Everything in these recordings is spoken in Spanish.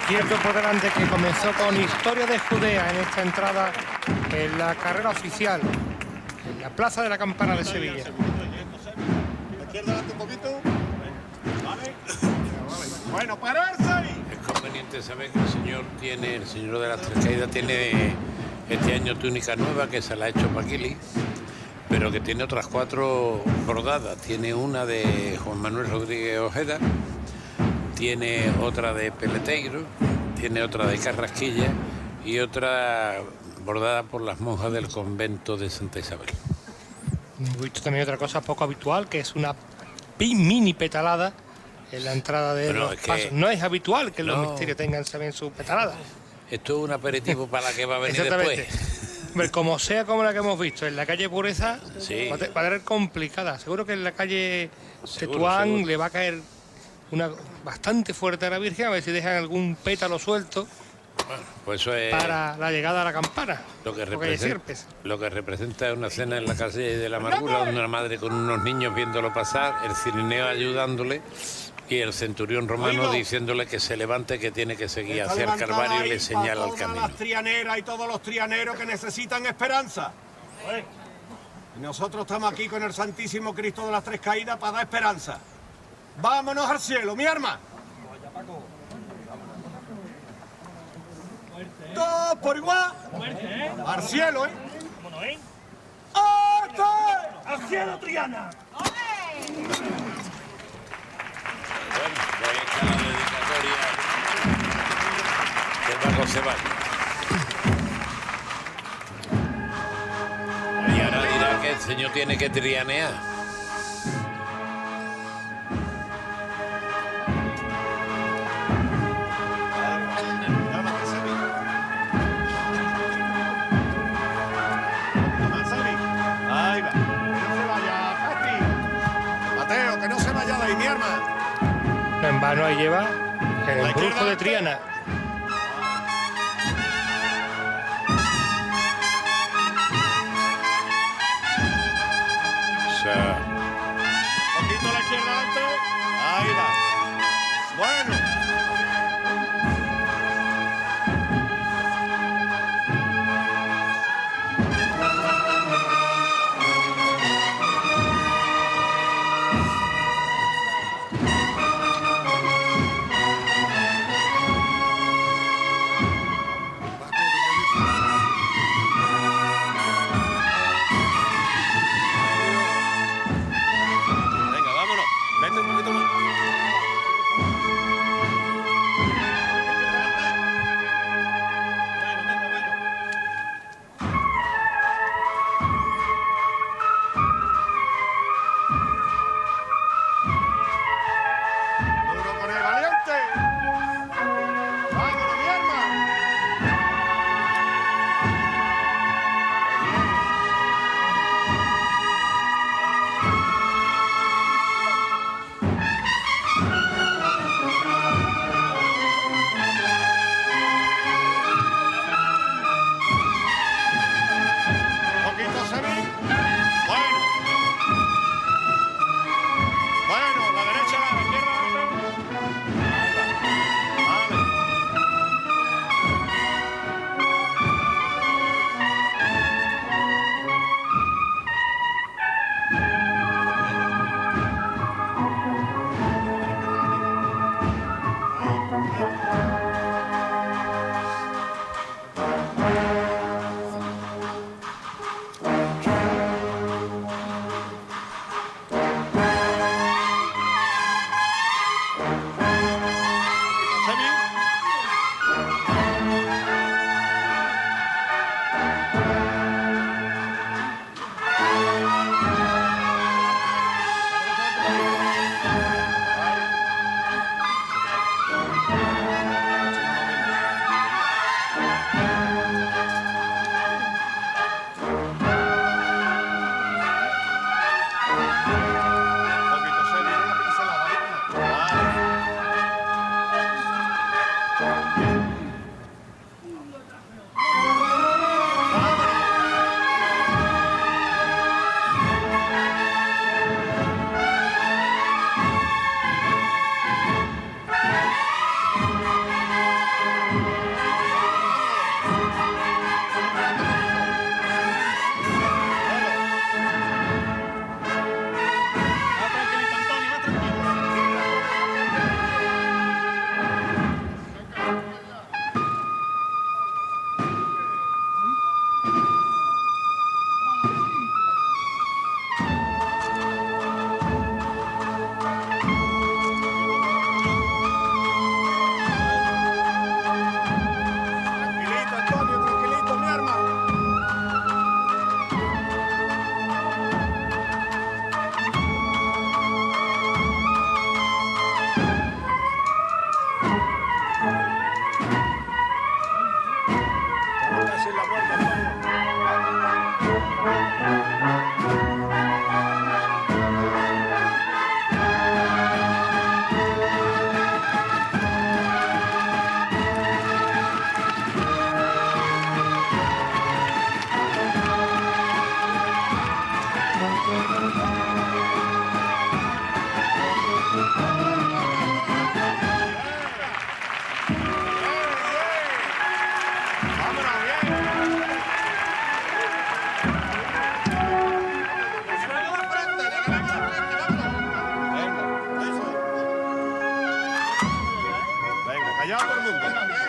Izquierdo por delante, que comenzó con Historia de Judea en esta entrada en la carrera oficial, en la Plaza de la Campana de Sevilla. Izquierda adelante un poquito. Vale. Bueno, pararse. Es conveniente saber que el señor de las Tres Caídas tiene este año túnica nueva que se la ha hecho Paquili, pero que tiene otras 4 bordadas. Tiene una de Juan Manuel Rodríguez Ojeda, tiene otra de Peleteiro, tiene otra de Carrasquilla y otra bordada por las monjas del convento de Santa Isabel. Hemos visto también otra cosa poco habitual, que es una mini petalada en la entrada de los pasos. No es habitual que los misterios tengan también su petalada. Esto es un aperitivo para la que va a venir después. Hombre, como sea como la que hemos visto en la calle Pureza, sí, va a ser complicada. Seguro que en la calle Tetuán le va a caer una bastante fuerte a la Virgen, a ver si dejan algún pétalo suelto. Bueno, pues eso es para la llegada a la campana. Lo que representa es una cena en la calle de la Amargura, una madre con unos niños viéndolo pasar, el cirineo ayudándole y el centurión romano diciéndole que se levante, que tiene que seguir hacia el Calvario y le señala el camino. Las trianeras y todos los trianeros que necesitan esperanza. Y nosotros estamos aquí con el Santísimo Cristo de las Tres Caídas para dar esperanza. Vámonos al cielo, mi arma. Todos por igual. Al cielo, ¿eh? ¡Al cielo, Triana! Bueno, pues ahí está la dedicatoria de Paco Ceballos. Y ahora dirá que el señor tiene que trianear. No en vano ahí lleva el brujo de Triana. Un poquito a la izquierda adelante. Ahí va. Bueno.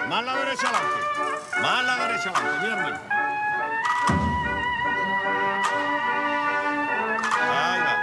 Más la derecha adelante. Más la derecha adelante, mi hermano. Ahí va.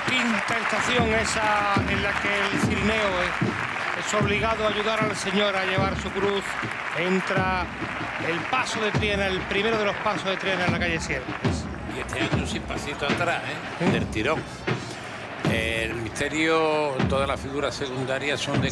Quinta estación, esa en la que el cirineo es obligado a ayudar al señor a llevar su cruz. Entra el paso de Triana, el primero de los pasos de Triana en la calle Sierras. Y este año sin pasito atrás, del tirón. El misterio, todas las figuras secundarias son de